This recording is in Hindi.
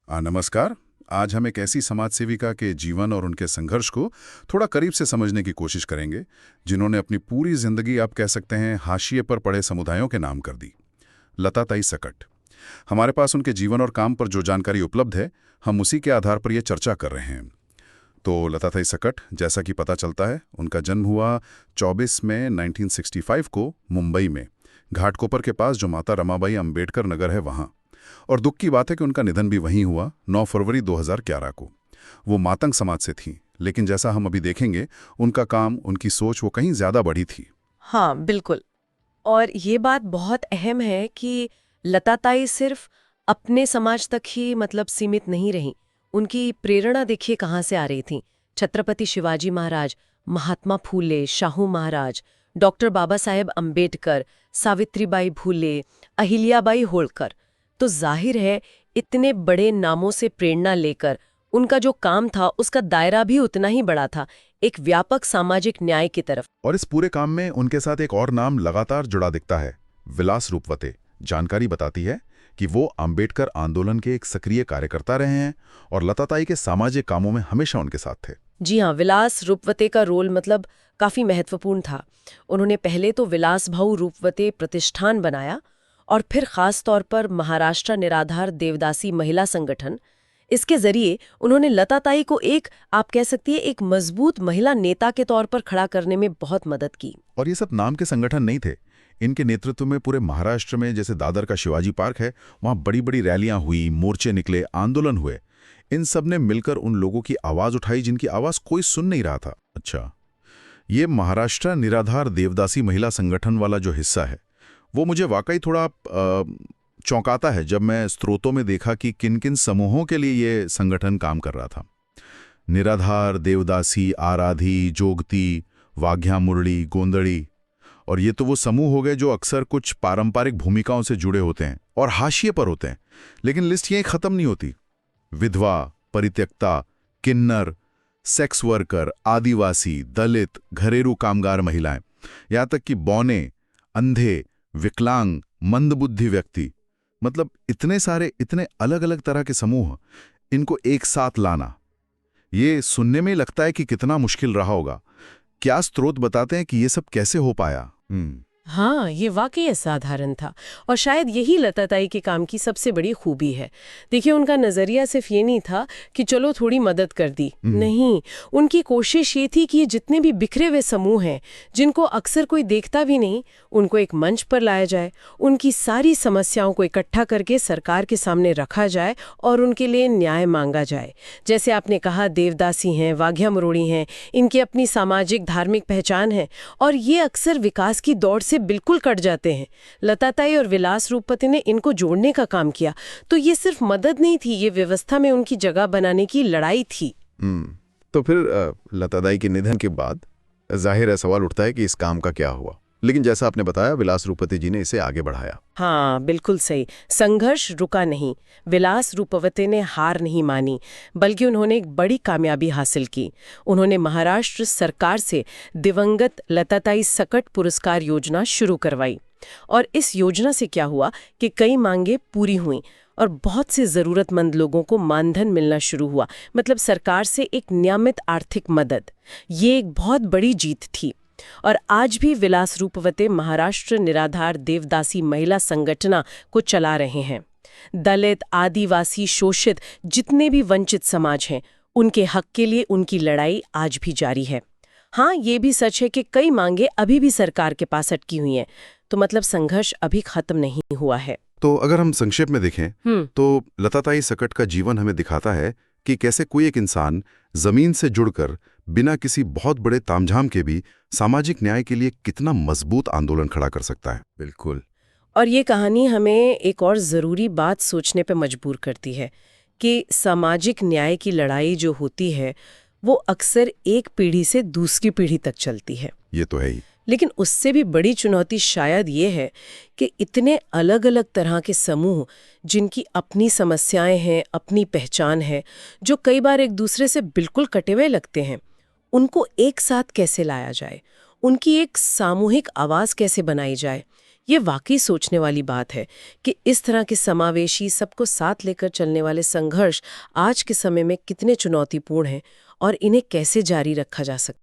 नमस्कार। आज हम एक ऐसी समाज सेविका के जीवन और उनके संघर्ष को थोड़ा करीब से समझने की कोशिश करेंगे, जिन्होंने अपनी पूरी जिंदगी, आप कह सकते हैं, हाशिए पर पड़े समुदायों के नाम कर दी। लताताई सकट। हमारे पास उनके जीवन और काम पर जो जानकारी उपलब्ध है, हम उसी के आधार पर यह चर्चा कर रहे हैं। तो लताताई सकट, जैसा कि पता चलता है, उनका जन्म हुआ 24 मई 1965 को मुंबई में, घाटकोपर के पास, जो माता रमाबाई अंबेडकर नगर है वहाँ। और दुख की बात है कि उनका निधन भी वहीं हुआ 9 फरवरी 2011 को। वो मातंग समाज से थी, लेकिन जैसा हम अभी देखेंगे, उनका काम, उनकी सोच वो कहीं ज्यादा बड़ी थी। हाँ, बिल्कुल। और ये बात बहुत अहम है कि लताताई सिर्फ अपने समाज तक ही सीमित नहीं रहीं। उनकी प्रेरणा देखिए कहाँ से आ रही थी। छत्रपति शिवाजी महाराज, महात्मा फूले, शाहू महाराज, डॉक्टर बाबा साहेब अंबेडकर, सावित्रीबाई फूले, अहिल्याबाई होळकर। तो जाहिर है, इतने बड़े नामों से प्रेरणा लेकर उनका जो काम था उसका दायरा भी उतना ही बड़ा था, एक व्यापक सामाजिक न्याय की तरफ। और इस पूरे काम में उनके साथ एक और नाम लगातार जुड़ा दिखता है, विलास रूपवते। जानकारी बताती है कि वो अंबेडकर आंदोलन के एक सक्रिय कार्यकर्ता रहे हैं और लताताई के सामाजिक कामों में हमेशा उनके साथ थे। जी हाँ, विलास रूपवते का रोल काफी महत्वपूर्ण था। उन्होंने पहले तो विलास भाऊ रूपवते प्रतिष्ठान बनाया और फिर खास तौर पर महाराष्ट्र निराधार देवदासी महिला संगठन, इसके जरिए उन्होंने लताताई को एक, आप कह सकती है, एक मजबूत महिला नेता के तौर पर खड़ा करने में बहुत मदद की। और ये सब नाम के संगठन नहीं थे। इनके नेतृत्व में पूरे महाराष्ट्र में, जैसे दादर का शिवाजी पार्क है, वहाँ बड़ी बड़ी रैलियां हुई, मोर्चे निकले, आंदोलन हुए। इन सब ने मिलकर उन लोगों की आवाज उठाई जिनकी आवाज कोई सुन नहीं रहा था। अच्छा, ये महाराष्ट्र निराधार देवदासी महिला संगठन वाला जो हिस्सा है, वो मुझे वाकई थोड़ा चौंकाता है जब मैं स्रोतों में देखा कि किन किन समूहों के लिए ये संगठन काम कर रहा था। निराधार, देवदासी, आराधी, जोगती, वाघ्या मुरली, गोंदड़ी। और ये तो वो समूह हो गए जो अक्सर कुछ पारंपरिक भूमिकाओं से जुड़े होते हैं और हाशिए पर होते हैं। लेकिन लिस्ट यहीं खत्म नहीं होती। विधवा, परित्यक्ता, किन्नर, सेक्स वर्कर, आदिवासी, दलित, घरेलू कामगार महिलाएं, यहां तक कि बौने, अंधे, विकलांग, मंदबुद्धि व्यक्ति, इतने सारे, इतने अलग अलग तरह के समूह, इनको एक साथ लाना, ये सुनने में लगता है कि कितना मुश्किल रहा होगा। क्या स्रोत बताते हैं कि ये सब कैसे हो पाया? हाँ, ये वाकई असाधारण था और शायद यही लताताई के काम की सबसे बड़ी खूबी है। देखिए, उनका नजरिया सिर्फ ये नहीं था कि चलो थोड़ी मदद कर दी, नहीं, उनकी कोशिश ये थी कि ये जितने भी बिखरे हुए समूह हैं, जिनको अक्सर कोई देखता भी नहीं, उनको एक मंच पर लाया जाए, उनकी सारी समस्याओं को इकट्ठा करके सरकार के सामने रखा जाए और उनके लिए न्याय मांगा जाए। जैसे आपने कहा, देवदासी हैं, वाघ्या मुरली हैं, इनकी अपनी सामाजिक धार्मिक पहचान है और ये अक्सर विकास की दौड़ से बिल्कुल कट जाते हैं। लताताई और विलास रूपवते ने इनको जोड़ने का काम किया। तो ये सिर्फ मदद नहीं थी, ये व्यवस्था में उनकी जगह बनाने की लड़ाई थी। तो फिर लताताई के निधन के बाद जाहिर है सवाल उठता है कि इस काम का क्या हुआ। लेकिन जैसा आपने बताया, विलास रूपवते जी ने इसे आगे बढ़ाया। हाँ, बिल्कुल सही। संघर्ष रुका नहीं। विलास रूपवते ने हार नहीं मानी, बल्कि उन्होंने एक बड़ी कामयाबी हासिल की। उन्होंने महाराष्ट्र सरकार से दिवंगत लताताई सकट पुरस्कार योजना शुरू करवाई। और इस योजना से क्या हुआ कि कई मांगे पूरी हुई और बहुत से ज़रूरतमंद लोगों को मानधन मिलना शुरू हुआ। सरकार से एक नियमित आर्थिक मदद। ये एक बहुत बड़ी जीत थी। और आज भी विलास रूपवते महाराष्ट्र निराधार देवदासी महिला संगठना को चला रहे हैं। दलित, आदिवासी, शोषित, जितने भी वंचित समाज हैं, उनके हक के लिए उनकी लड़ाई आज भी जारी है। हाँ, ये भी सच है कि कई मांगे अभी भी सरकार के पास अटकी हुई हैं। तो संघर्ष अभी खत्म नहीं हुआ है। तो अगर हम संक्षेप में देखें तो लताताई सकट का जीवन हमें दिखाता है कि कैसे कोई एक इंसान जमीन से जुड़कर बिना किसी बहुत बड़े तामझाम के भी सामाजिक न्याय के लिए कितना मजबूत आंदोलन खड़ा कर सकता है। बिल्कुल। और ये कहानी हमें एक और ज़रूरी बात सोचने पे मजबूर करती है कि सामाजिक न्याय की लड़ाई जो होती है, वो अक्सर एक पीढ़ी से दूसरी पीढ़ी तक चलती है। ये तो है ही। लेकिन उससे भी बड़ी चुनौती शायद ये है कि इतने अलग अलग तरह के समूह, जिनकी अपनी समस्याएं हैं, अपनी पहचान है, जो कई बार एक दूसरे से बिल्कुल कटे हुए लगते हैं, उनको एक साथ कैसे लाया जाए, उनकी एक सामूहिक आवाज़ कैसे बनाई जाए, ये वाकई सोचने वाली बात है कि इस तरह के समावेशी, सबको साथ लेकर चलने वाले संघर्ष आज के समय में कितने चुनौतीपूर्ण हैं और इन्हें कैसे जारी रखा जा सकता है।